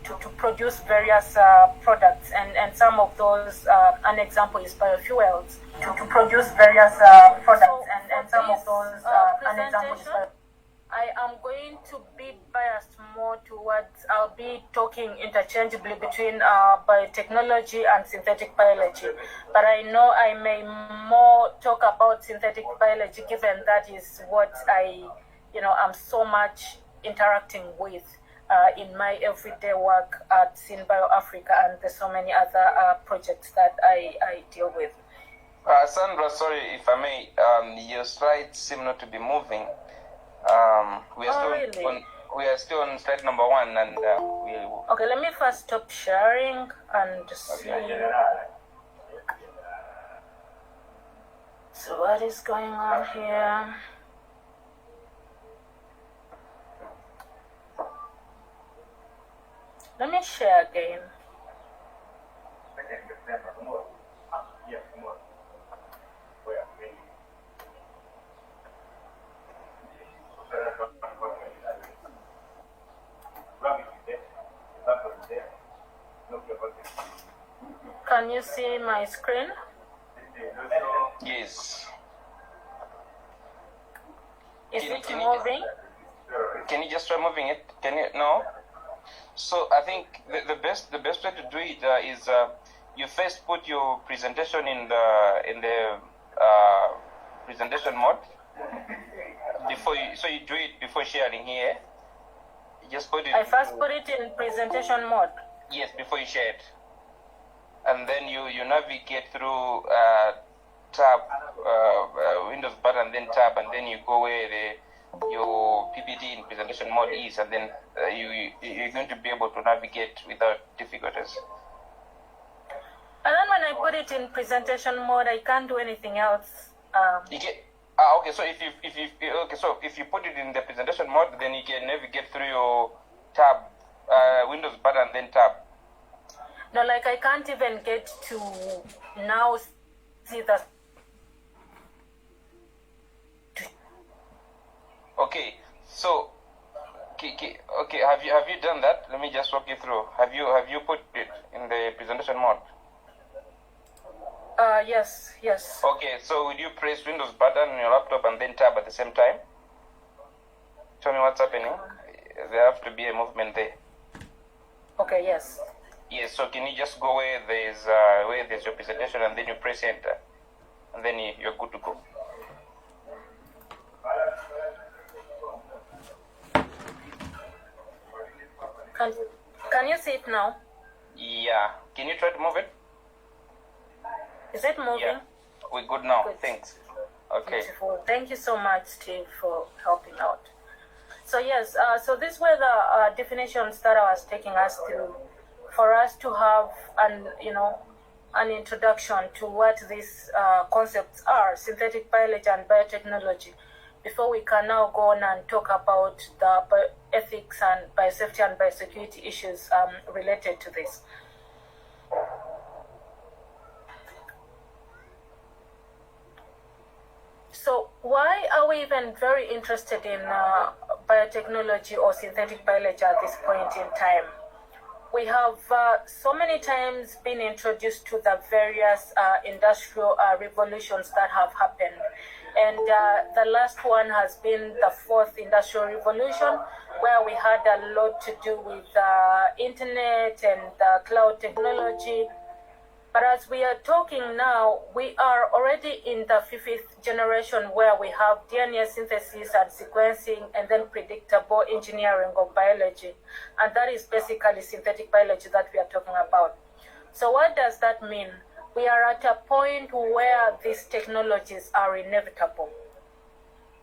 to produce various products, and some of those, an example is biofuels, to produce various products, so and some of those, an example is I am going to be biased more towards, I'll be talking interchangeably between biotechnology and synthetic biology, but I know I may more talk about synthetic biology given that is what I'm so much interacting with in my everyday work at SynBio Africa, and there's so many other projects that I deal with. Sandra, sorry if I may, your slides seem not to be moving. We are still on slide number 1, and okay, let me first stop sharing and see. So what is going on here? Let me share again. Can you see my screen? Yes. Is it moving? Can you just try moving it? Can you? No. So I think the best way to do it is you first put your presentation in the presentation mode before you do it before sharing here. You just put it. I first put it in presentation mode. Yes, before you share it, and then you navigate through tab, Windows button, then tab, and then you go where your PPT in presentation mode is, and then you're going to be able to navigate without difficulties. And then when I put it in presentation mode, I can't do anything else. Okay. So if you put it in the presentation mode, then you can navigate through your tab, Windows button, then tab. No, like I can't even get to now see the. Okay, so okay. Have you done that? Let me just walk you through. Have you put it in the presentation mode? Yes. Okay, so would you press Windows button on your laptop and then tab at the same time? Tell me what's happening. There have to be a movement there. Okay. Yes. Yes. So can you just go where there's your presentation, and then you press enter, and then you're good to go. Can you see it now? Yeah. Can you try to move it? Is it moving? Yeah. We're good now. Good. Thanks. Okay. Beautiful. Thank you so much, Steve, for helping out. So yes, so these were the definitions that I was taking us through, for us to have an introduction to what these concepts are, synthetic biology and biotechnology, before we can now go on and talk about the bioethics and biosafety and biosecurity issues related to this. So why are we even very interested in biotechnology or synthetic biology at this point in time? We have so many times been introduced to the various industrial revolutions that have happened. And the last one has been the 4th industrial revolution, where we had a lot to do with internet and cloud technology. But as we are talking now, we are already in the 5th generation, where we have DNA synthesis and sequencing, and then predictable engineering of biology. And that is basically synthetic biology that we are talking about. So what does that mean? We are at a point where these technologies are inevitable.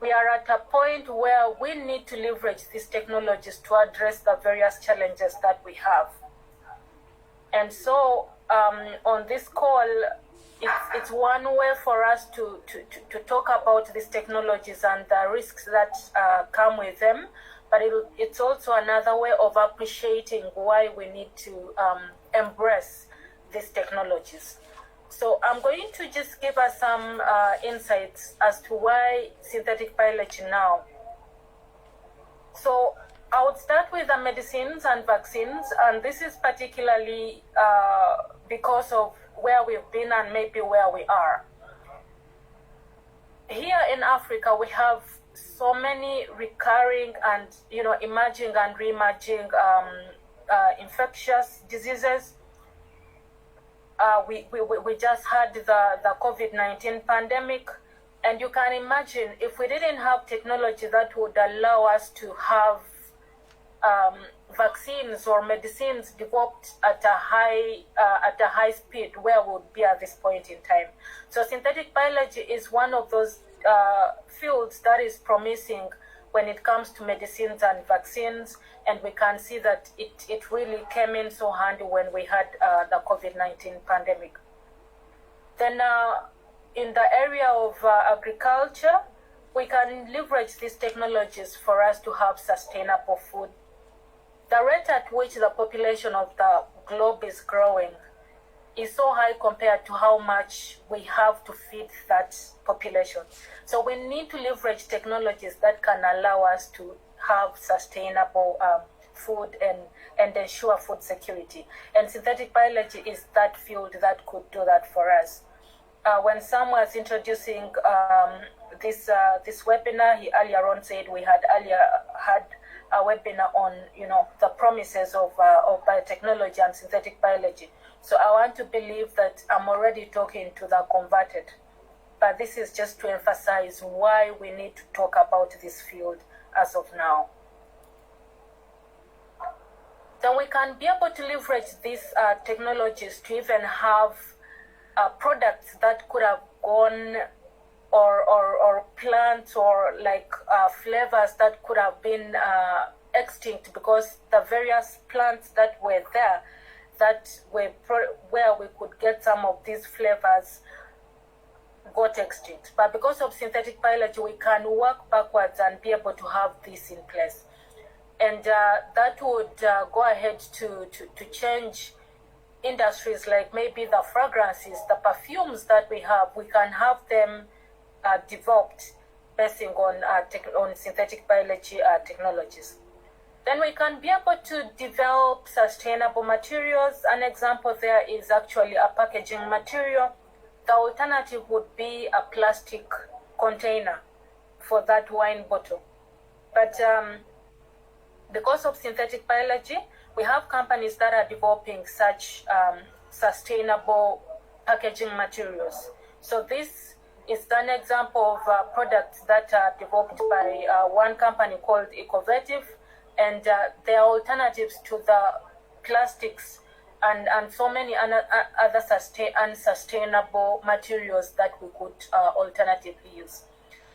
We are at a point where we need to leverage these technologies to address the various challenges that we have. And so on this call, it's one way for us to talk about these technologies and the risks that come with them, but it's also another way of appreciating why we need to embrace these technologies. So I'm going to just give us some insights as to why synthetic biology now. So I would start with with the medicines and vaccines, and this is particularly because of where we've been and maybe where we are. Here in Africa, we have so many recurring and emerging and re-emerging infectious diseases. We just had the COVID-19 pandemic, and you can imagine if we didn't have technology that would allow us to have vaccines or medicines developed at a high speed, where we would be at this point in time. So synthetic biology is one of those fields that is promising when it comes to medicines and vaccines, and we can see that it really came in so handy when we had the COVID-19 pandemic. Then in the area of agriculture, we can leverage these technologies for us to have sustainable food. The rate at which the population of the globe is growing is so high compared to how much we have to feed that population. So we need to leverage technologies that can allow us to have sustainable food and ensure food security. And synthetic biology is that field that could do that for us. When Sam was introducing this webinar, he earlier on said we had a webinar on the promises of biotechnology and synthetic biology. So I want to believe that I'm already talking to the converted, but this is just to emphasize why we need to talk about this field as of now. Then we can be able to leverage these technologies to even have products that could have gone, or plants, or like flavors that could have been extinct, because the various plants that were there that were where we could get some of these flavors got extinct. But because of synthetic biology, we can work backwards and be able to have this in place. And that would go ahead to change industries, like maybe the fragrances, the perfumes that we have. We can have them developed based on synthetic biology technologies. Then we can be able to develop sustainable materials. An example there is actually a packaging material. The alternative would be a plastic container for that wine bottle. But because of synthetic biology, we have companies that are developing such sustainable packaging materials. So this is an example of products that are developed by one company called Ecovative, and there are alternatives to the plastics and so many other unsustainable materials that we could alternatively use.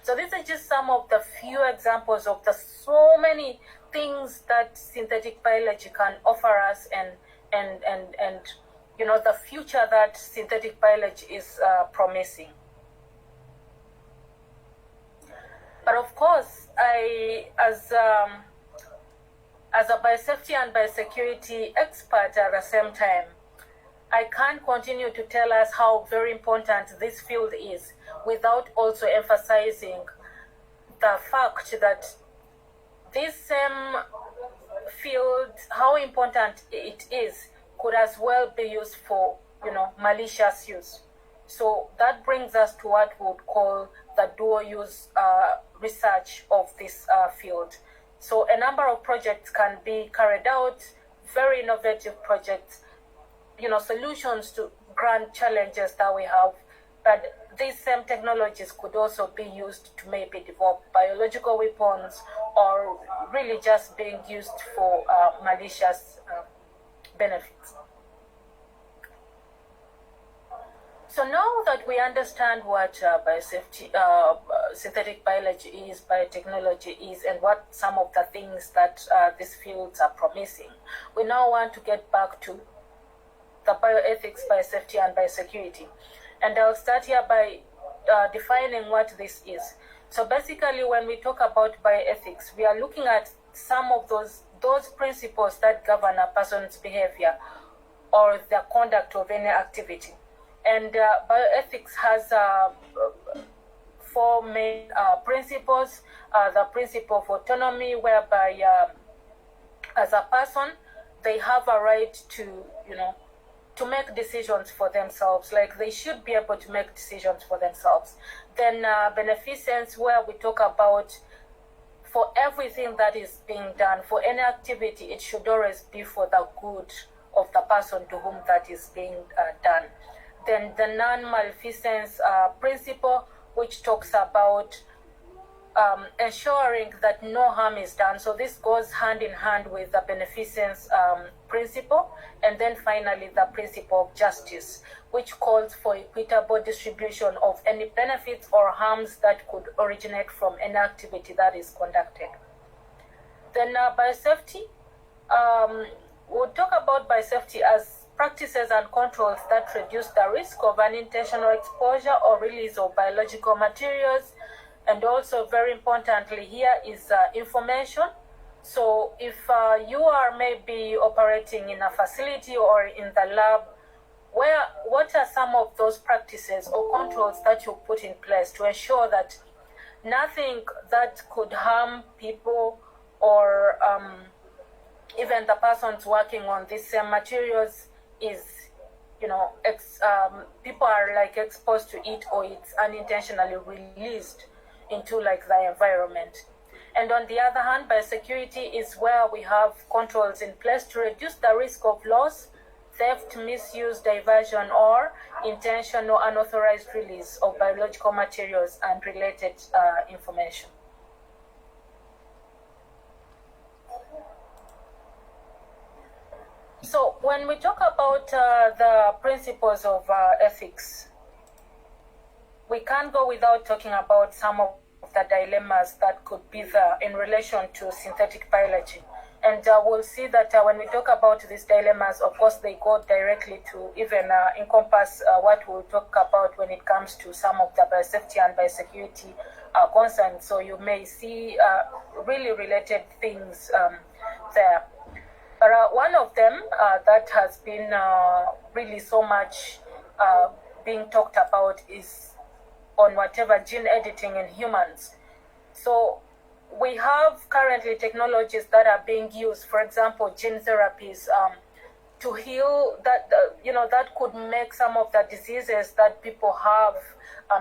So these are just some of the few examples of the so many things that synthetic biology can offer us, and the future that synthetic biology is promising. But of course, as a biosafety and biosecurity expert at the same time, I can't continue to tell us how very important this field is without also emphasizing the fact that this same field, how important it is, could as well be used for, malicious use. So that brings us to what we would call the dual use research of this field. So a number of projects can be carried out, very innovative projects, solutions to grand challenges that we have. But these same technologies could also be used to maybe develop biological weapons, or really just being used for malicious benefits. So now that we understand what biosafety, synthetic biology is, biotechnology is, and what some of the things that these fields are promising, we now want to get back to the bioethics, biosafety, and biosecurity. And I'll start here by defining what this is. So basically, when we talk about bioethics, we are looking at some of those principles that govern a person's behavior or the conduct of any activity. And bioethics has four main principles. The principle of autonomy, whereby as a person, they have a right to, to make decisions for themselves. Like, they should be able to make decisions for themselves. Then beneficence, where we talk about for everything that is being done, for any activity, it should always be for the good of the person to whom that is being done. Then the non-maleficence principle, which talks about ensuring that no harm is done. So this goes hand in hand with the beneficence principle. And then finally, the principle of justice, which calls for equitable distribution of any benefits or harms that could originate from any activity that is conducted. Then biosafety, we'll talk about biosafety as practices and controls that reduce the risk of unintentional exposure or release of biological materials. And also, very importantly here is information. So if you are maybe operating in a facility or in the lab, what are some of those practices or controls that you put in place to ensure that nothing that could harm people or even the persons working on these same materials is, people are like exposed to it, or it's unintentionally released into like the environment. And on the other hand, biosecurity is where we have controls in place to reduce the risk of loss, theft, misuse, diversion, or intentional unauthorized release of biological materials and related information. So when we talk about the principles of ethics, we can't go without talking about some of the dilemmas that could be there in relation to synthetic biology. And we'll see that when we talk about these dilemmas, of course, they go directly to even encompass what we'll talk about when it comes to some of the biosafety and biosecurity concerns. So you may see really related things there. But one of them that has been really so much being talked about is on whatever gene editing in humans. So we have currently technologies that are being used, for example, gene therapies, to heal that, that could make some of the diseases that people have,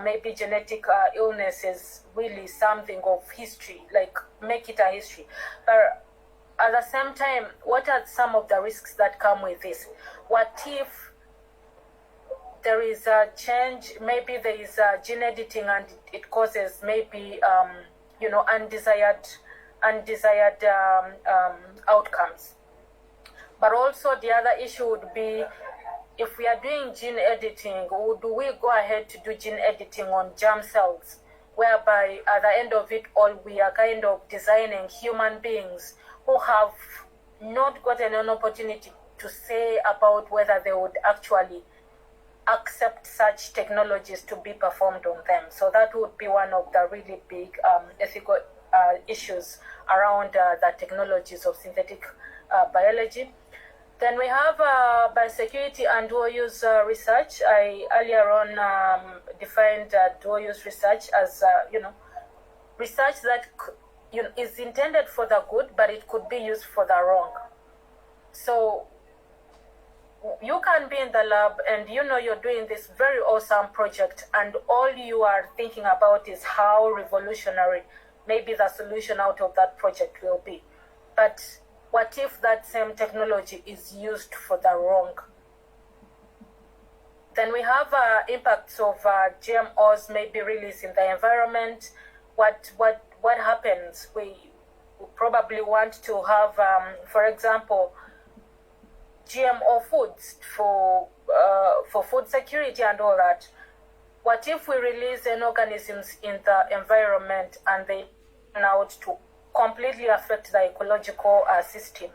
maybe genetic illnesses, really something of history, like make it a history. But at the same time, what are some of the risks that come with this? What if there is a change, maybe there is gene editing and it causes maybe, undesired outcomes. But also the other issue would be, if we are doing gene editing, do we go ahead to do gene editing on germ cells, whereby at the end of it all, we are kind of designing human beings who have not gotten an opportunity to say about whether they would actually accept such technologies to be performed on them. So that would be one of the really big ethical issues around the technologies of synthetic biology. Then we have biosecurity and dual-use research. I earlier on defined dual-use research as research that is intended for the good, but it could be used for the wrong. So you can be in the lab and you're doing this very awesome project, and all you are thinking about is how revolutionary maybe the solution out of that project will be. But what if that same technology is used for the wrong? Then we have impacts of GMOs maybe released in the environment. What happens? We probably want to have, for example, GMO foods for food security and all that. What if we release any organisms in the environment and they turn out to completely affect the ecological system?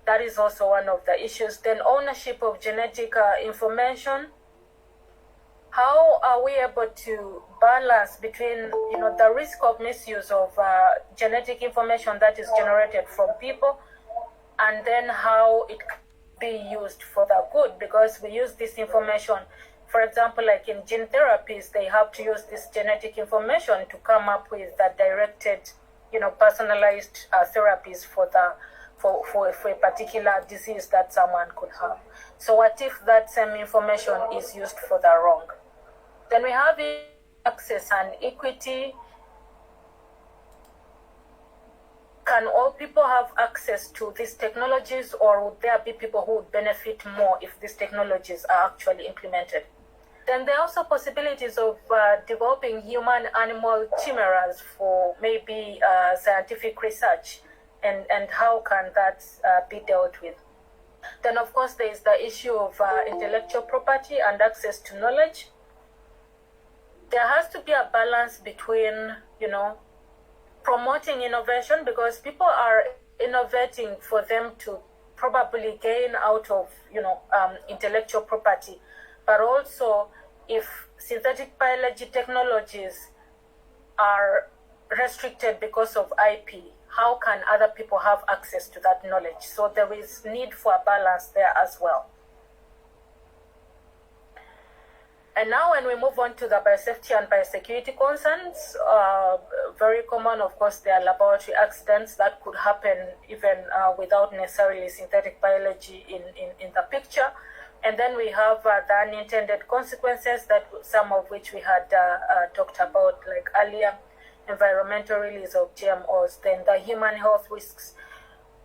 That is also one of the issues. Then ownership of genetic information. How are we able to balance between the risk of misuse of genetic information that is generated from people, and then how it can be used for the good? Because we use this information, for example, like in gene therapies, they have to use this genetic information to come up with the directed, personalized therapies for for a particular disease that someone could have. So what if that same information is used for the wrong? Then we have access and equity. Can all people have access to these technologies, or would there be people who would benefit more if these technologies are actually implemented? Then there are also possibilities of developing human-animal chimeras for maybe scientific research, and how can that be dealt with? Then, of course, there is the issue of intellectual property and access to knowledge. There has to be a balance between, promoting innovation, because people are innovating for them to probably gain out of, intellectual property. But also, if synthetic biology technologies are restricted because of IP, how can other people have access to that knowledge? So there is need for a balance there as well. And now when we move on to the biosafety and biosecurity concerns, very common, of course, there are laboratory accidents that could happen even without necessarily synthetic biology in the picture. And then we have the unintended consequences, that some of which we had talked about like earlier, environmental release of GMOs, then the human health risks.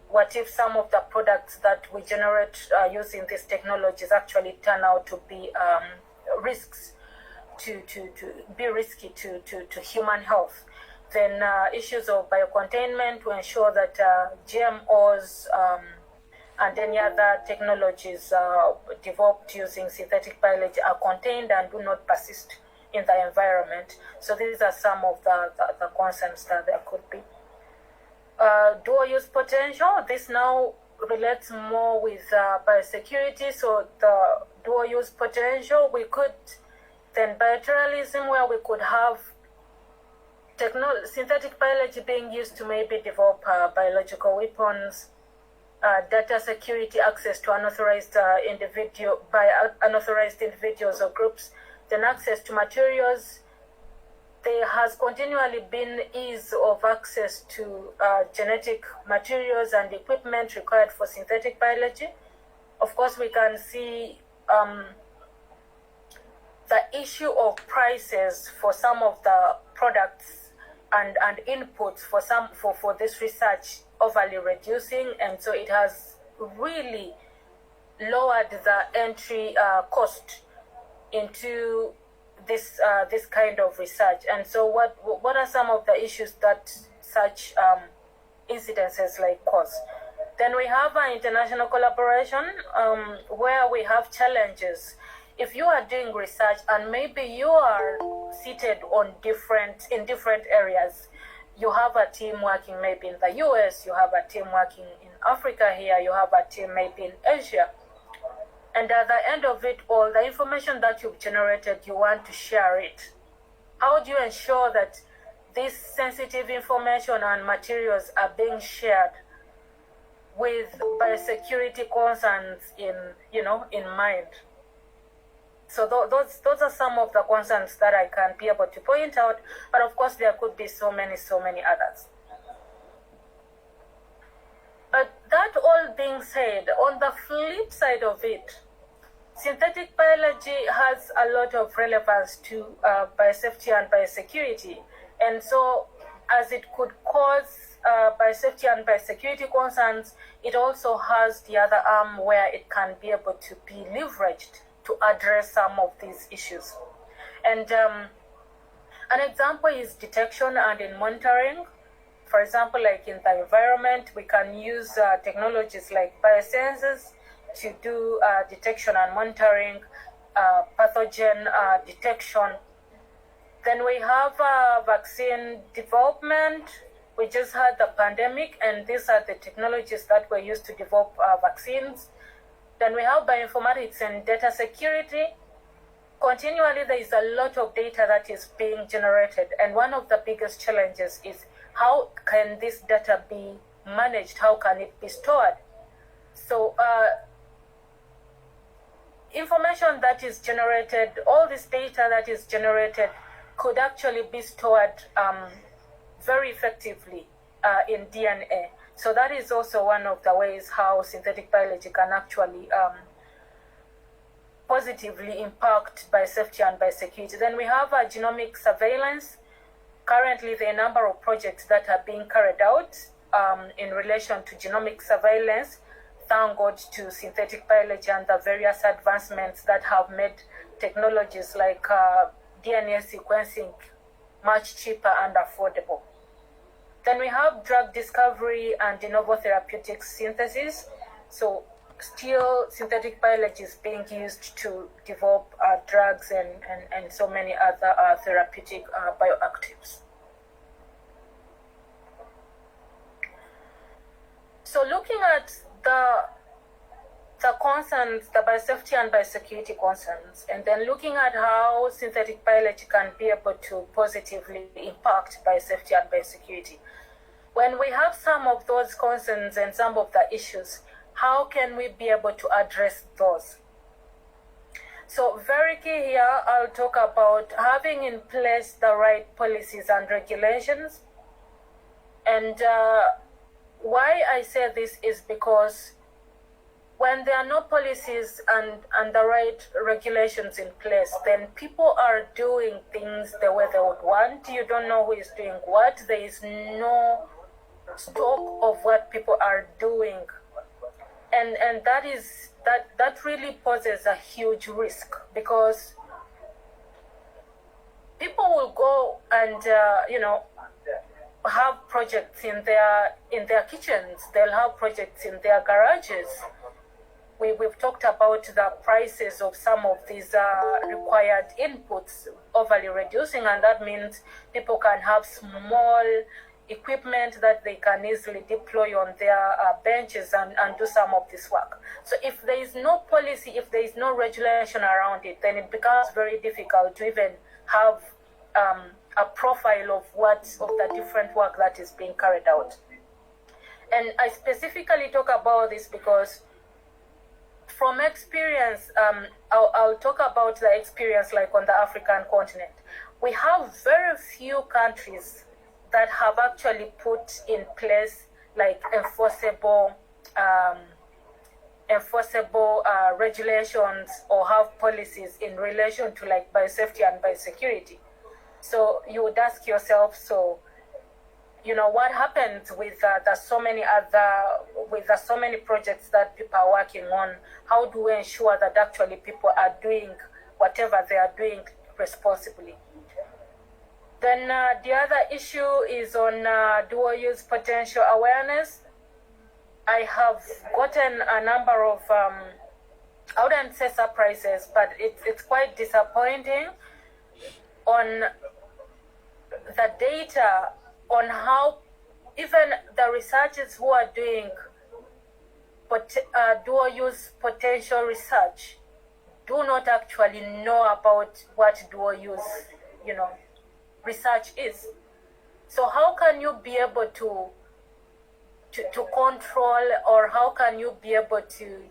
What if some of the products that we generate using these technologies actually turn out to be risks to human health? Then issues of biocontainment to ensure that GMOs and any other technologies developed using synthetic biology are contained and do not persist in the environment. So these are some of the concerns that there could be. Dual use potential, this now relates more with biosecurity. So the dual use potential, we could then bioterrorism, where we could have synthetic biology being used to maybe develop biological weapons, data security, access to unauthorized unauthorized individuals or groups, then access to materials. There has continually been ease of access to genetic materials and equipment required for synthetic biology. Of course, we can see the issue of prices for some of the products and inputs for this research overly reducing, and so it has really lowered the entry cost into this kind of research. And so what are some of the issues that such incidences like cause? Then we have international collaboration, where we have challenges. If you are doing research and maybe you are seated in different areas, you have a team working maybe in the US, you have a team working in Africa here, you have a team maybe in Asia. And at the end of it all, the information that you've generated, you want to share it. How do you ensure that this sensitive information and materials are being shared with biosecurity concerns in mind? So those are some of the concerns that I can be able to point out, but of course there could be so many others. But that all being said, on the flip side of it, synthetic biology has a lot of relevance to biosafety and biosecurity. And so as it could cause biosafety and biosecurity concerns, it also has the other arm where it can be able to be leveraged to address some of these issues. And an example is detection and in monitoring. For example, like in the environment, we can use technologies like biosensors to do detection and monitoring, pathogen detection. Then we have vaccine development. We just had the pandemic, and these are the technologies that were used to develop vaccines. Then we have bioinformatics and data security. Continually, there is a lot of data that is being generated, and one of the biggest challenges is how can this data be managed? How can it be stored? So information that is generated, all this data that is generated could actually be stored very effectively in DNA. So that is also one of the ways how synthetic biology can actually positively impact biosafety and biosecurity. Then we have genomic surveillance. Currently, there are a number of projects that are being carried out in relation to genomic surveillance. Thank God to synthetic biology and the various advancements that have made technologies like DNA sequencing much cheaper and affordable. Then we have drug discovery and de novo therapeutic synthesis. So still synthetic biology is being used to develop drugs and so many other therapeutic bioactives. So looking at the concerns, the biosafety and biosecurity concerns, and then looking at how synthetic biology can be able to positively impact biosafety and biosecurity. When we have some of those concerns and some of the issues, how can we be able to address those? So very key here, I'll talk about having in place the right policies and regulations. And why I say this is because when there are no policies and the right regulations in place, then people are doing things the way they would want. You don't know who is doing what. There is no stock of what people are doing. And that really poses a huge risk, because people will go and have projects in their kitchens. They'll have projects in their garages. We've talked about the prices of some of these required inputs overly reducing, and that means people can have small equipment that they can easily deploy on their benches and do some of this work. So if there is no policy, if there is no regulation around it, then it becomes very difficult to even have a profile of the different work that is being carried out. And I specifically talk about this because from experience, I'll talk about the experience like on the African continent. We have very few countries that have actually put in place like enforceable regulations or have policies in relation to like biosafety and biosecurity. So you would ask yourself, so what happens with the so many projects that people are working on? How do we ensure that actually people are doing whatever they are doing responsibly? Then the other issue is on dual use potential awareness. I have gotten a number of, I wouldn't say surprises, but it's quite disappointing on the data on how even the researchers who are doing dual use potential research do not actually know about what dual use, research is. So how can you be able to control, or how can you be able to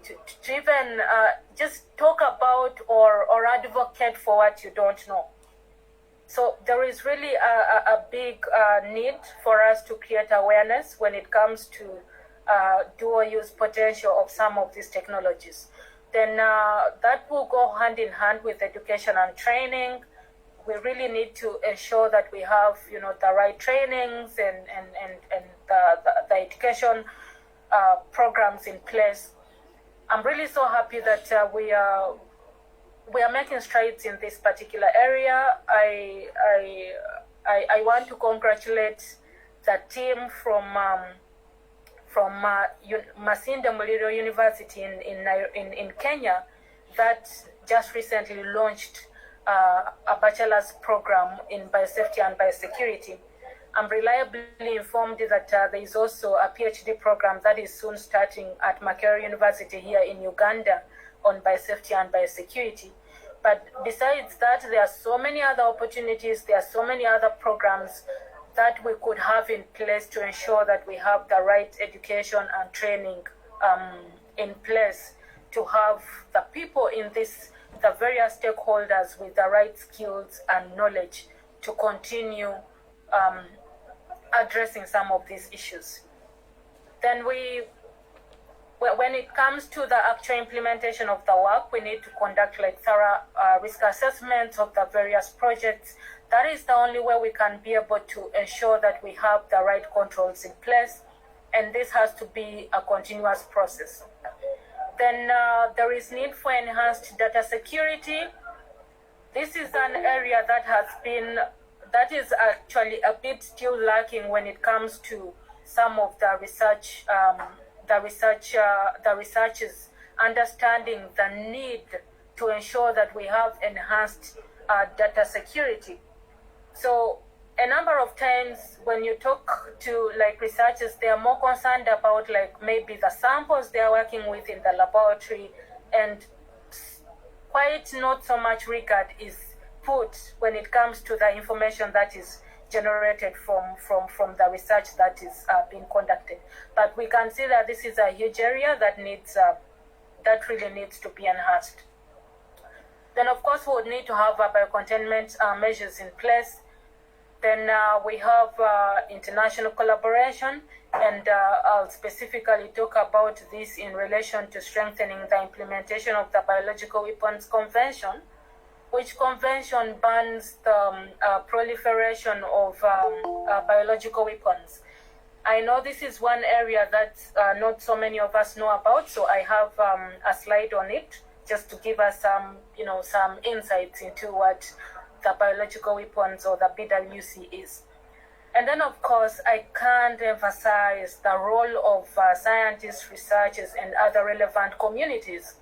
even just talk about or advocate for what you don't know? So there is really a big need for us to create awareness when it comes to dual use potential of some of these technologies. Then that will go hand in hand with education and training. We really need to ensure that we have, the right trainings and the education programs in place. I'm really so happy that we are making strides in this particular area. I want to congratulate the team from Masinde Muliro University in Kenya that just recently launched a bachelor's program in biosafety and biosecurity. I'm reliably informed that there is also a PhD program that is soon starting at Makerere University here in Uganda on biosafety and biosecurity. But besides that, there are so many other opportunities, there are so many other programs that we could have in place to ensure that we have the right education and training in place to have the people in this, the various stakeholders with the right skills and knowledge to continue addressing some of these issues. Then when it comes to the actual implementation of the work, we need to conduct like thorough risk assessments of the various projects. That is the only way we can be able to ensure that we have the right controls in place, and this has to be a continuous process. Then there is need for enhanced data security. This is an area that is actually a bit still lacking when it comes to some of the researchers understanding the need to ensure that we have enhanced data security. So a number of times when you talk to like researchers, they are more concerned about like maybe the samples they are working with in the laboratory, and quite not so much regard is put when it comes to the information that is generated from the research that is being conducted. But we can see that this is a huge area that really needs to be enhanced. Then of course we would need to have biocontainment measures in place. Then we have international collaboration, and I'll specifically talk about this in relation to strengthening the implementation of the Biological Weapons Convention, which convention bans the proliferation of biological weapons. I know this is one area that not so many of us know about, so I have a slide on it just to give us some insights into what the biological weapons or the BWC is. And then of course, I can't emphasize the role of scientists, researchers, and other relevant communities.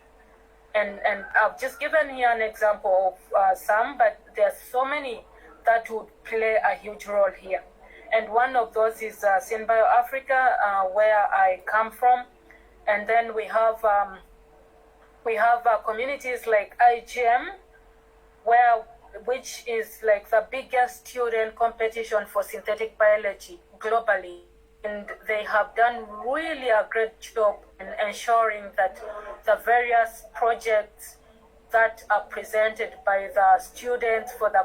And I've just given here an example of some, but there are so many that would play a huge role here. And one of those is Sinbio Africa, where I come from. And then we have communities like Iabiom, which is like the biggest student competition for synthetic biology globally. And they have done really a great job in ensuring that the various projects that are presented by the students for the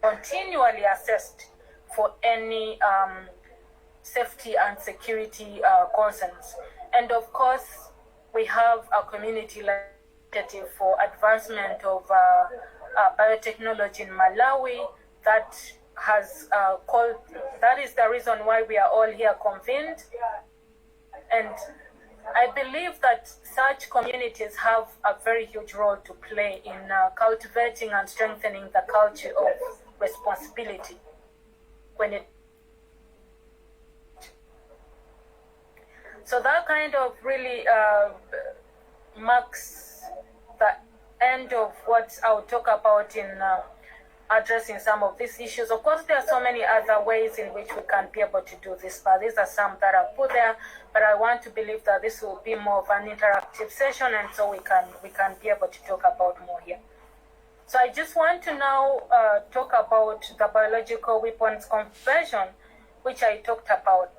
continually assessed for any safety and security concerns. And of course, we have a community initiative for advancement of biotechnology in Malawi that is the reason why we are all here convened. And I believe that such communities have a very huge role to play in cultivating and strengthening the culture of responsibility so that kind of really marks the end of what I'll talk about in addressing some of these issues. Of course, there are so many other ways in which we can be able to do this, but these are some that I've put there. But I want to believe that this will be more of an interactive session, and so we can be able to talk about more here. So I just want to now talk about the Biological Weapons Convention, which I talked about.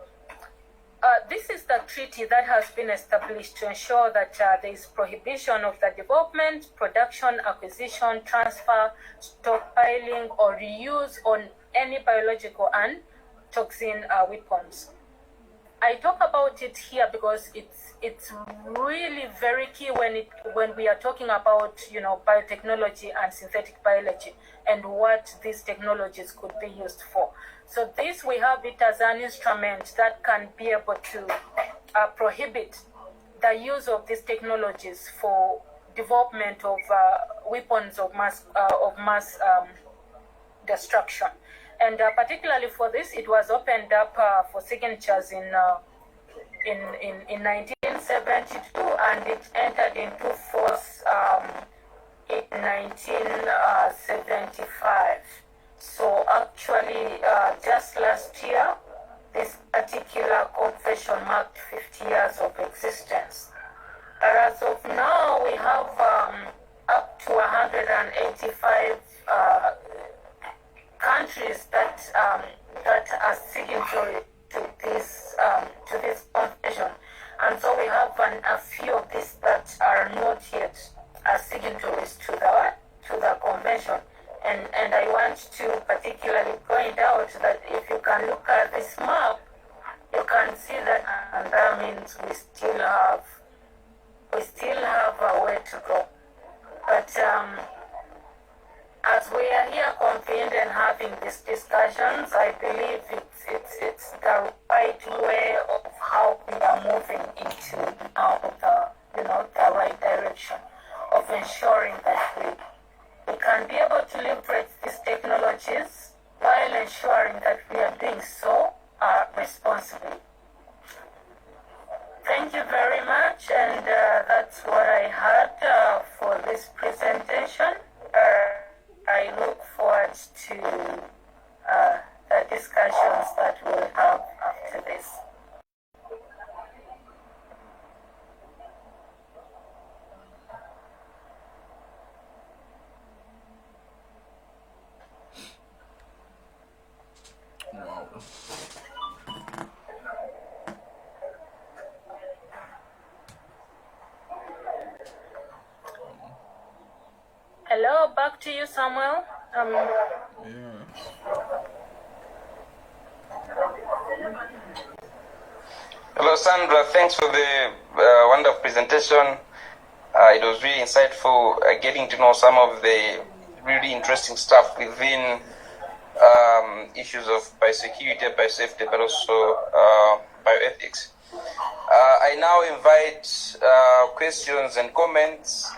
This is the treaty that has been established to ensure that there is prohibition of the development, production, acquisition, transfer, stockpiling, or reuse on any biological and toxin weapons. I talk about it here because it's really very key when we are talking about biotechnology and synthetic biology and what these technologies could be used for. So this, we have it as an instrument that can be able to prohibit the use of these technologies for development of weapons of mass destruction. And particularly for this, it was opened up for signatures in 1972, and it entered into force in 1975. So actually, just last year, this particular convention marked 50 years of existence. As of now, we have up to 185 countries that are signatory to this convention, and so we have a few of these that are not yet signatories to the convention. And I want to particularly point out that if you can look at this map, you can see that means we still have a way to go. But as we are here convened and having these discussions, I believe it's the right way of how we are moving into the right direction of ensuring that we can be able to leverage these technologies while ensuring that we are doing so responsibly. Thank you very much, and that's what I had for this presentation. I look forward to the discussions that we'll have after this. Wow. Hello, back to you, Samuel. Yeah. Hello, Sandra. Thanks for the wonderful presentation. It was really insightful, getting to know some of the really interesting stuff within issues of biosecurity, biosafety, but also bioethics. I now invite questions and comments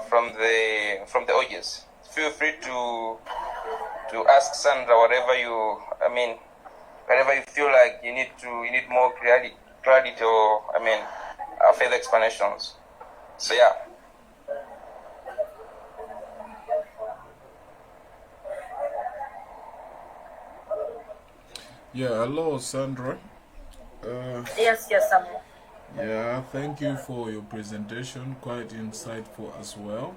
from the audience. Feel free to ask Sandra whatever you feel like you need more clarity or further explanations. So yeah. Yeah, hello, Sandra. Yes, Samuel. Yeah, thank you for your presentation, quite insightful as well.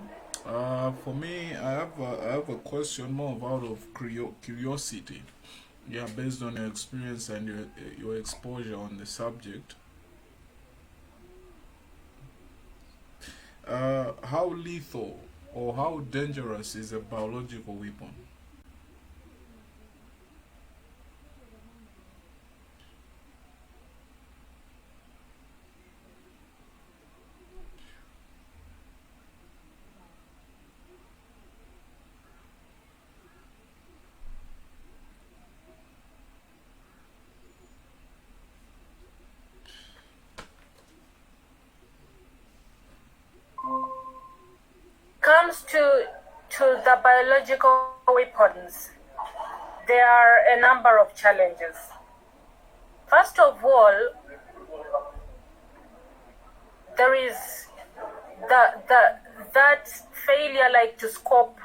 For me, I have a question more out of curiosity. Yeah, based on your experience and your exposure on the subject. How lethal or how dangerous is a biological weapon? Comes to the biological weapons, there are a number of challenges. First of all, there is that failure, like to scope.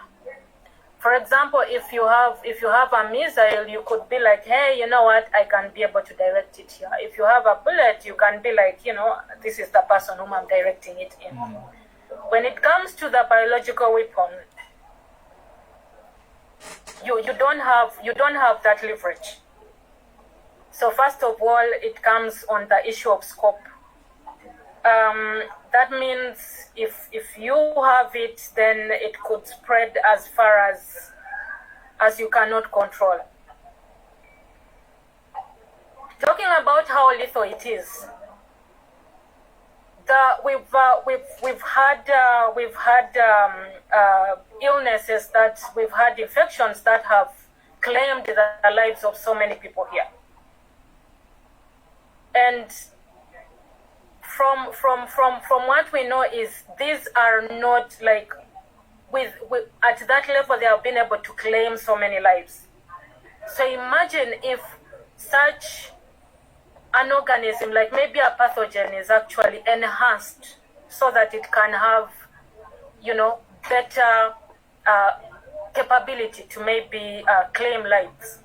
For example, if you have a missile, you could be like, hey, you know what, I can be able to direct it here. If you have a bullet, you can be like, this is the person whom I'm directing it in. When it comes to the biological weapon, you don't have that leverage. So first of all, it comes on the issue of scope. That means if you have it, then it could spread as far as you cannot control. Talking about how lethal it is, we've had illnesses, that we've had infections that have claimed the lives of so many people here. And from what we know is these are not like with at that level they have been able to claim so many lives. So imagine if such an organism, like maybe a pathogen, is actually enhanced so that it can have, better capability to maybe claim lives.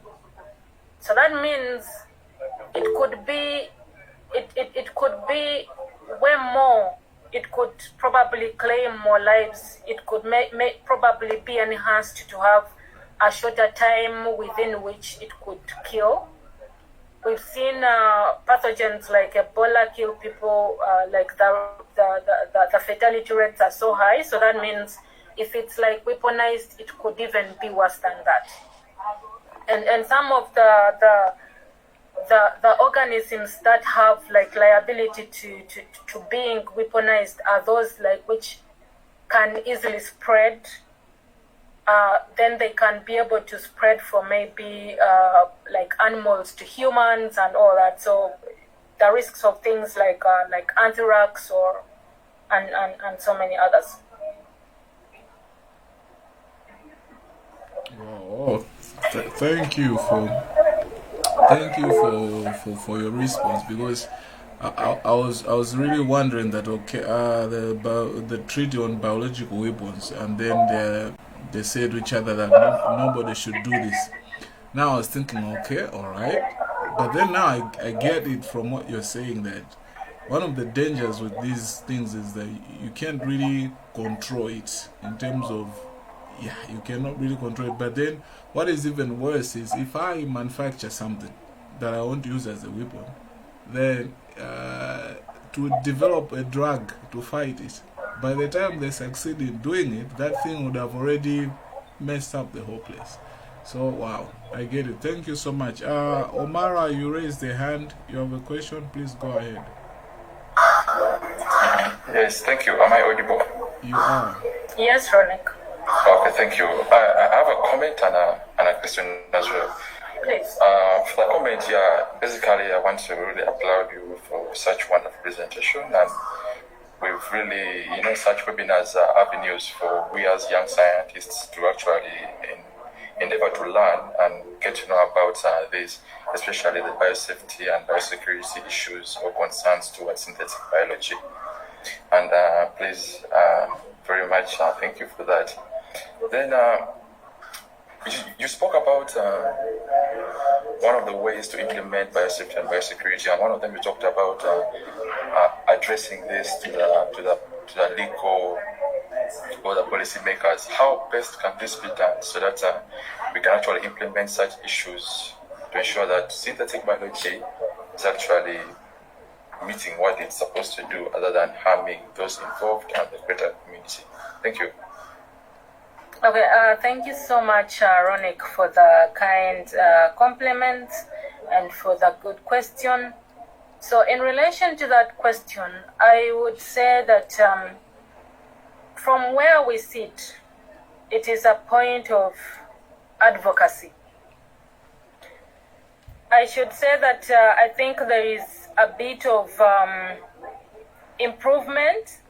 So that means it could be way more. It could probably claim more lives. It could probably be enhanced to have a shorter time within which it could kill. We've seen pathogens like Ebola kill people, like the fatality rates are so high. So that means if it's like weaponized, it could even be worse than that. And some of the the organisms that have like liability to being weaponized are those like which can easily spread. Then they can be able to spread from maybe like animals to humans and all that. So the risks of things like anthrax or and so many others. Wow. Thank you for your response, because I was really wondering that, okay, the treaty on biological weapons, and then they said to each other that nobody should do this. Now I was thinking, okay, all right, but then now I get it from what you're saying, that one of the dangers with these things is that you can't really control it in terms of, yeah, you cannot really control it. But then what is even worse is if I manufacture something that I want to use as a weapon, then to develop a drug to fight it, by the time they succeed in doing it, that thing would have already messed up the whole place. So wow, I get it. Thank you so much. Omara, you raised the hand. You have a question? Please go ahead. Yes, thank you. Am I audible? You are. Yes, Ronik. Okay, thank you. I have a comment and a question as well. Please. For the comment, yeah, basically I want to really applaud you for such wonderful presentation, and we've really, such webinars are avenues for we as young scientists to actually endeavor to learn and get to know about this, especially the biosafety and biosecurity issues or concerns towards synthetic biology. And please, very much thank you for that. Then you spoke about one of the ways to implement biosafety and biosecurity, and one of them you talked about addressing this to the legal or the policymakers. How best can this be done so that we can actually implement such issues to ensure that synthetic biology is actually meeting what it's supposed to do, other than harming those involved and the greater community? Thank you. Okay, thank you so much, Ronik, for the kind compliments and for the good question. So in relation to that question, I would say that from where we sit, it is a point of advocacy. I should say that I think there is a bit of improvement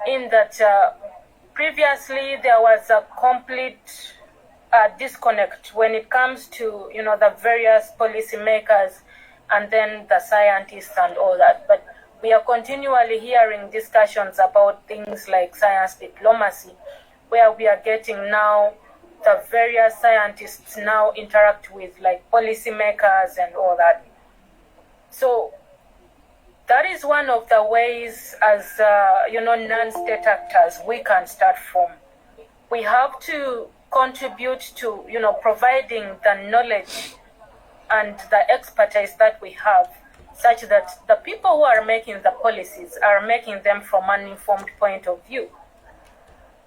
in that previously there was a complete disconnect when it comes to the various policymakers and then the scientists and all that. But we are continually hearing discussions about things like science diplomacy, where we are getting now the various scientists now interact with like policymakers and all that. So that is one of the ways as non-state actors we can start from. We have to contribute to providing the knowledge and the expertise that we have, such that the people who are making the policies are making them from an informed point of view.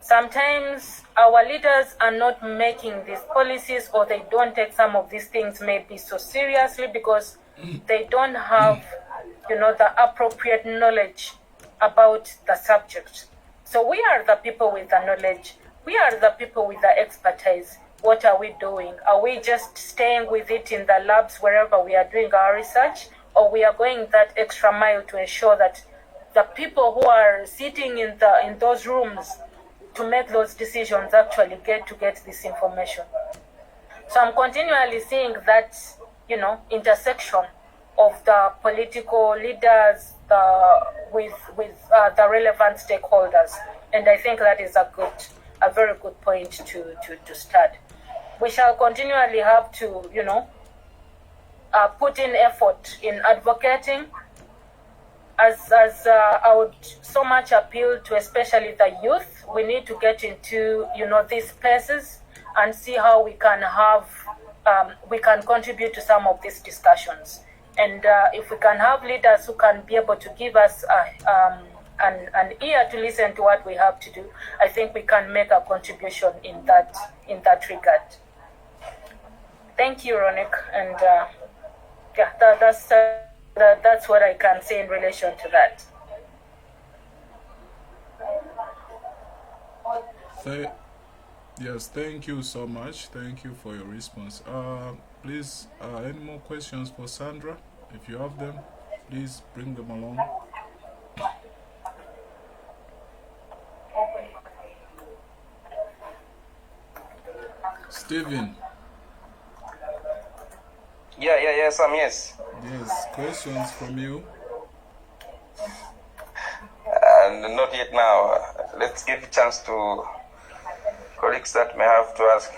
Sometimes our leaders are not making these policies, or they don't take some of these things maybe so seriously because they don't have the appropriate knowledge about the subject. So we are the people with the knowledge. We are the people with the expertise. What are we doing? Are we just staying with it in the labs wherever we are doing our research, or we are going that extra mile to ensure that the people who are sitting in those rooms to make those decisions actually get this information? So I'm continually seeing that intersection of the political leaders with the relevant stakeholders, and I think that is a very good point to start. We shall continually have to put in effort in advocating, as I would so much appeal to especially the youth. We need to get into these spaces and see how we can contribute to some of these discussions. And if we can have leaders who can be able to give us an ear to listen to what we have to do, I think we can make a contribution in that regard. Thank you, Ronik, and Yeah, that's what I can say in relation to that. Yes, thank you so much. Thank you for your response. Please, any more questions for Sandra? If you have them, please bring them along. Stephen. Yes, yes. Yes, questions from you? Not yet now. Let's give a chance to colleagues that may have to ask.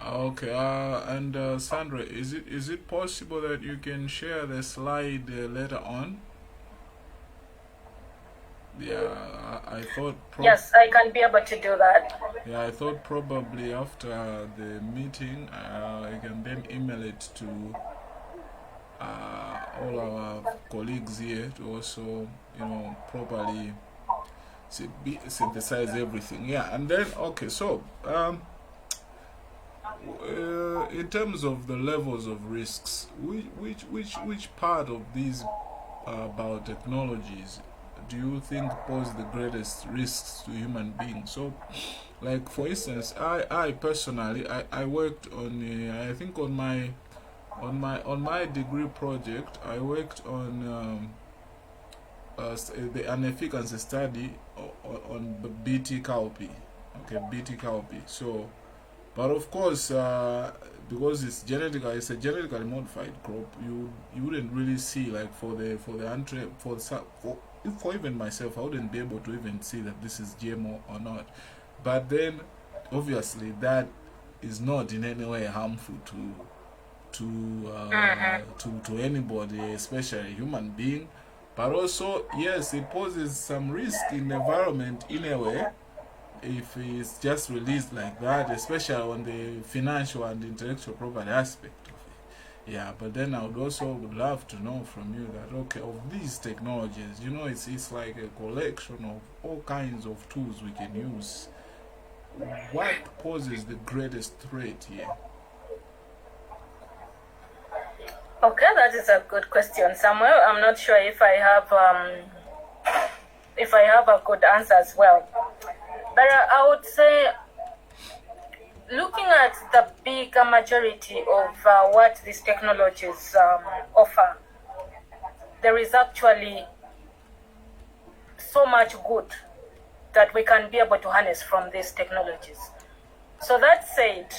Okay, and Sandra, is it possible that you can share the slide later on? Yeah, I thought. Yes, I can be able to do that. Yeah, I thought probably after the meeting, I can then email it to all our colleagues here to also, properly synthesize everything. Yeah, and then okay, so in terms of the levels of risks, which part of these biotechnologies do you think pose the greatest risks to human beings? So, like for instance, I personally, I worked on I think on my degree project, I worked on an efficacy study on BT cowpea. Okay, BT cowpea. So, but of course, because it's a genetically modified crop, you wouldn't really see, like for even myself, I wouldn't be able to even see that this is GMO or not. But then, obviously, that is not in any way harmful to anybody, especially a human being. But also, yes, it poses some risk in the environment in a way if it's just released like that, especially on the financial and intellectual property aspect of it. Yeah, but then I would also love to know from you that, okay, of these technologies, it's like a collection of all kinds of tools we can use. What poses the greatest threat here? Okay, that is a good question, Samuel. I'm not sure if I have a good answer as well. But I would say, looking at the bigger majority of what these technologies offer, there is actually so much good that we can be able to harness from these technologies. So that said,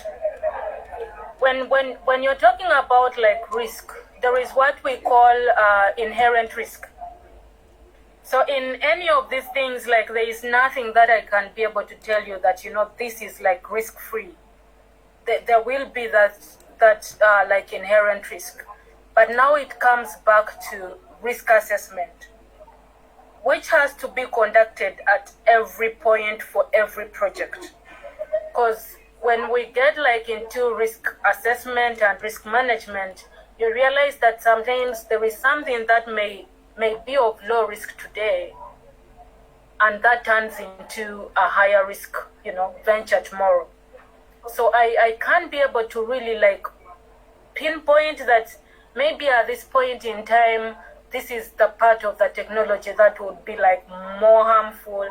when you're talking about like risk, there is what we call inherent risk. So in any of these things, like there is nothing that I can be able to tell you that, this is like risk-free. There will be that like inherent risk. But now it comes back to risk assessment, which has to be conducted at every point for every project. Because when we get like into risk assessment and risk management, you realize that sometimes there is something that may be of low risk today, and that turns into a higher risk, venture tomorrow. So I can't be able to really like pinpoint that maybe at this point in time, this is the part of the technology that would be like more harmful.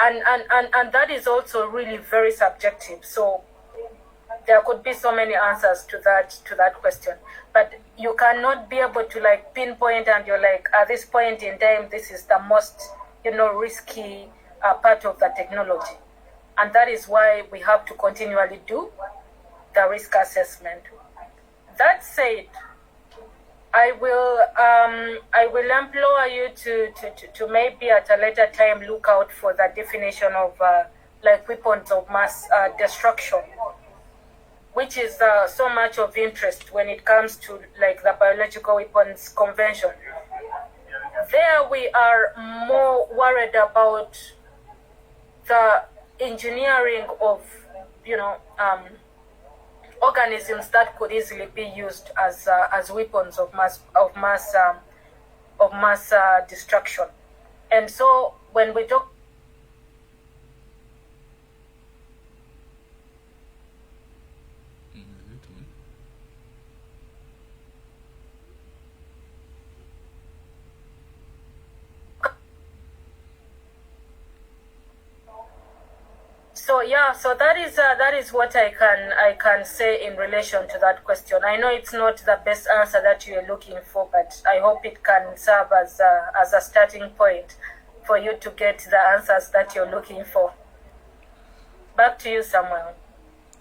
And that is also really very subjective. So there could be so many answers to that question, but you cannot be able to like pinpoint and you're like, at this point in time, this is the most risky part of the technology. And that is why we have to continually do the risk assessment. That said, I will implore you to maybe at a later time look out for the definition of like weapons of mass destruction, which is so much of interest when it comes to like the Biological Weapons Convention. There we are more worried about the engineering of organisms that could easily be used as weapons of mass destruction. And so when we talk So yeah, so that is what I can say in relation to that question. I know it's not the best answer that you are looking for, but I hope it can serve as a starting point for you to get the answers that you're looking for. Back to you, Samuel.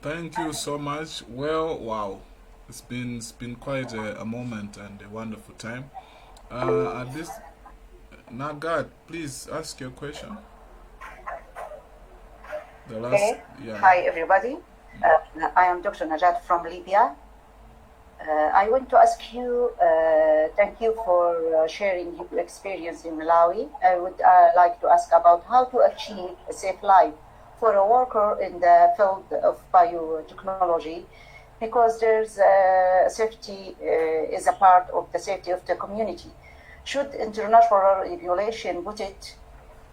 Thank you so much. Well, wow, it's been quite a moment and a wonderful time. At this, Nagat, please ask your question. Okay. Yeah. Hi, everybody. I am Dr. Najat from Libya. I want to ask you, thank you for sharing your experience in Malawi. I would like to ask about how to achieve a safe life for a worker in the field of biotechnology, because there's safety is a part of the safety of the community. Should international regulation put it,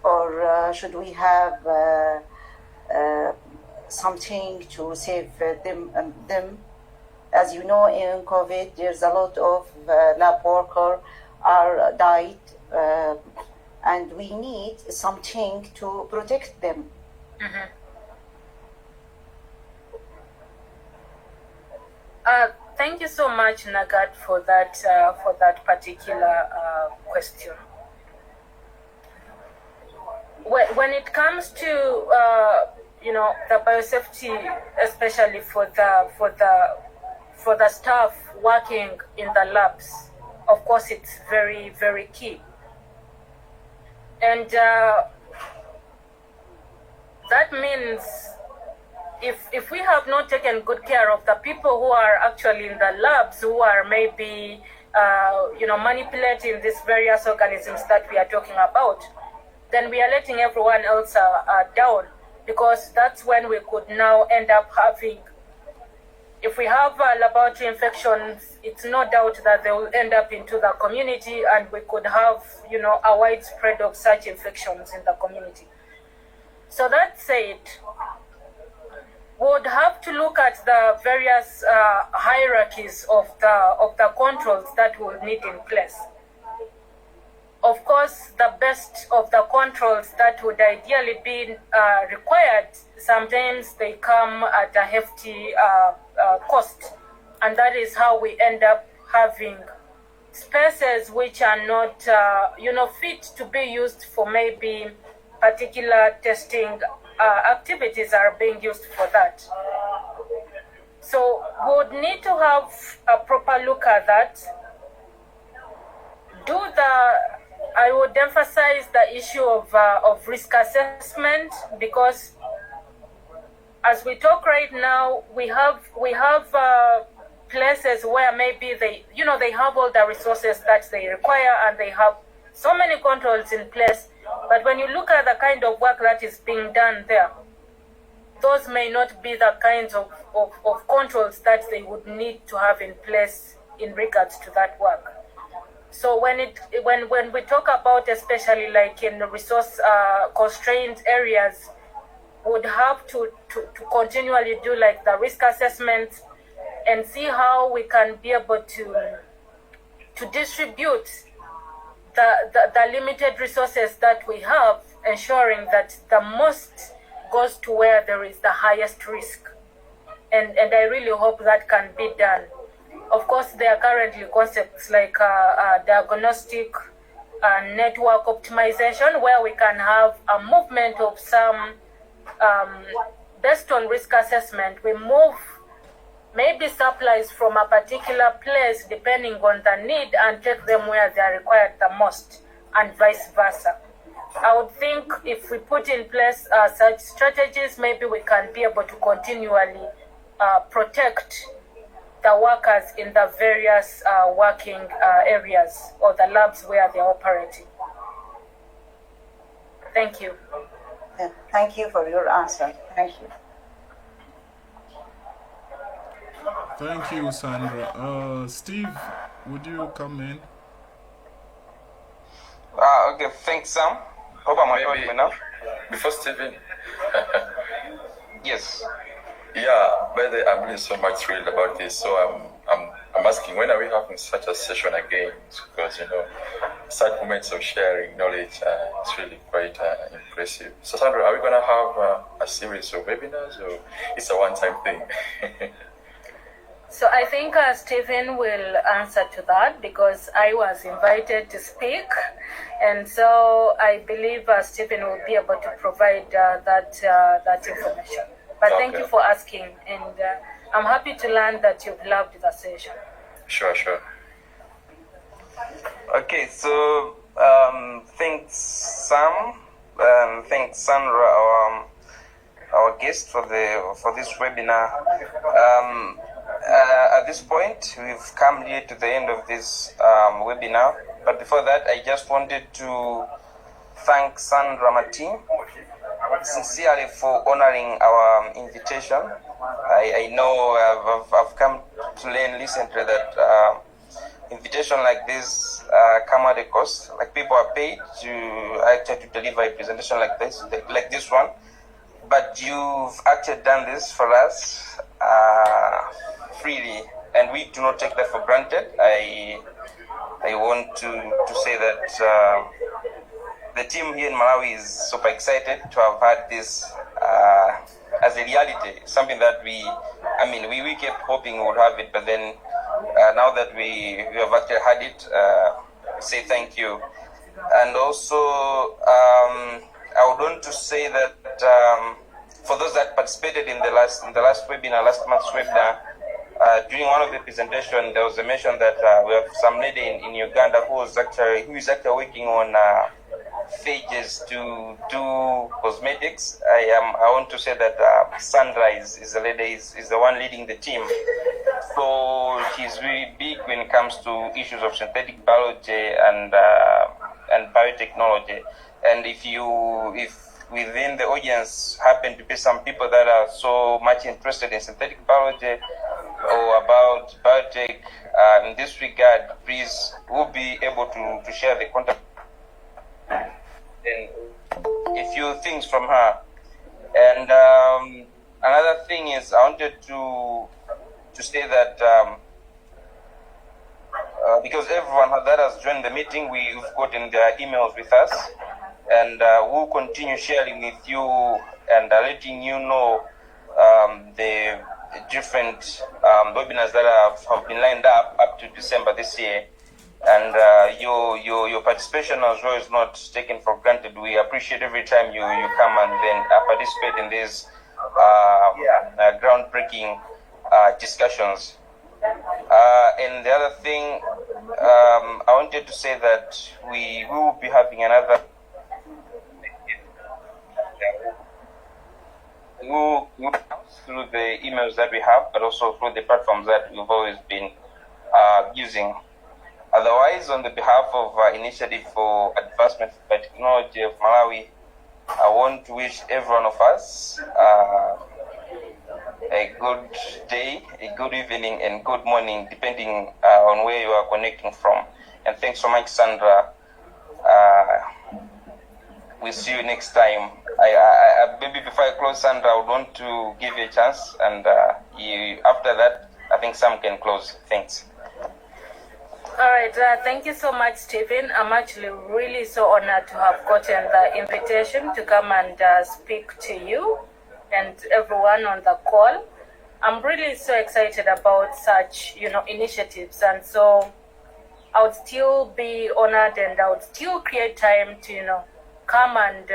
or should we have something to save them? As you know, in COVID, there's a lot of lab workers are died, and we need something to protect them. Mm-hmm. Thank you so much, Nagat, for that particular question. When it comes to the biosafety, especially for the staff working in the labs, of course, it's very, very key. And that means if we have not taken good care of the people who are actually in the labs, who are maybe manipulating these various organisms that we are talking about, then we are letting everyone else down, because that's when we could now end up having, if we have laboratory infections, it's no doubt that they will end up into the community, and we could have, a widespread of such infections in the community. So that said, we would have to look at the various hierarchies of the controls that we will need in place. Of course, the best of the controls that would ideally be required, sometimes they come at a hefty cost, and that is how we end up having spaces which are not fit to be used for maybe particular testing activities are being used for that. So we would need to have a proper look at that. I would emphasize the issue of risk assessment, because as we talk right now, we have places where maybe they have all the resources that they require, and they have so many controls in place. But when you look at the kind of work that is being done there, those may not be the kinds of controls that they would need to have in place in regards to that work. So when we talk about, especially like in the resource constrained areas, would have to continually do like the risk assessment and see how we can be able to distribute the limited resources that we have, ensuring that the most goes to where there is the highest risk. And I really hope that can be done. Of course, there are currently concepts like diagnostic network optimization, where we can have a movement of some, based on risk assessment, we move maybe supplies from a particular place depending on the need and take them where they are required the most, and vice versa. I would think if we put in place such strategies, maybe we can be able to continually protect the workers in the various working areas or the labs where they're operating. Thank you. Yeah, thank you for your answer. Thank you. Thank you, Sandra. Steve, would you come in? Okay, thanks, Sam. Hope I'm audible enough. Before Stephen. Yes. Yeah, by the way, I'm really so much thrilled about this. So I'm asking, when are we having such a session again? Because, such moments of sharing knowledge is really quite impressive. So, Sandra, are we going to have a series of webinars, or it's a one-time thing? So I think Stephen will answer to that, because I was invited to speak, and so I believe Stephen will be able to provide that information. But Okay. Thank you for asking, and I'm happy to learn that you've loved the session. Sure. Okay, so thanks Sam, thanks Sandra, our guest for this webinar. At this point, we've come here to the end of this webinar. But before that, I just wanted to thank Sandra Matinyi sincerely for honoring our invitation. I know I've come to learn recently that invitation like this come at a cost. Like, people are paid to actually deliver a presentation like this one. But you've actually done this for us freely, and we do not take that for granted. I want to say that the team here in Malawi is super excited to have had this as a reality, something that we kept hoping we would have it, but then now that we have actually had it, say thank you. And also, I would want to say that for those that participated in the last webinar, last month's webinar, during one of the presentation, there was a mention that we have some lady in Uganda who is actually working on phages to do cosmetics. I want to say that Sandra is the lady, is the one leading the team. So she's really big when it comes to issues of synthetic biology and biotechnology. And if within the audience happen to be some people that are so much interested in synthetic biology or about biotech, in this regard, please, we'll be able to share the contact and a few things from her. And another thing is, I wanted to say that because everyone that has joined the meeting, we've gotten their emails with us, and we'll continue sharing with you and letting you know the different webinars that have been lined up to December this year. And your participation as well is not taken for granted. We appreciate every time you come and then participate in these groundbreaking discussions. And the other thing, I wanted to say that we will be having another. We'll through the emails that we have, but also through the platforms that we've always been using. Otherwise, on the behalf of Initiative for Advancement of Biotechnology of Malawi, I want to wish every one of us a good day, a good evening, and good morning, depending on where you are connecting from. And thanks so much, Sandra. We'll see you next time. Maybe before I close, Sandra, I would want to give you a chance, and after that, I think Sam can close. Thanks. All right, thank you so much, Stephen. I'm actually really so honored to have gotten the invitation to come and speak to you and everyone on the call. I'm really so excited about such, initiatives, and so I would still be honored, and I would still create time to, come and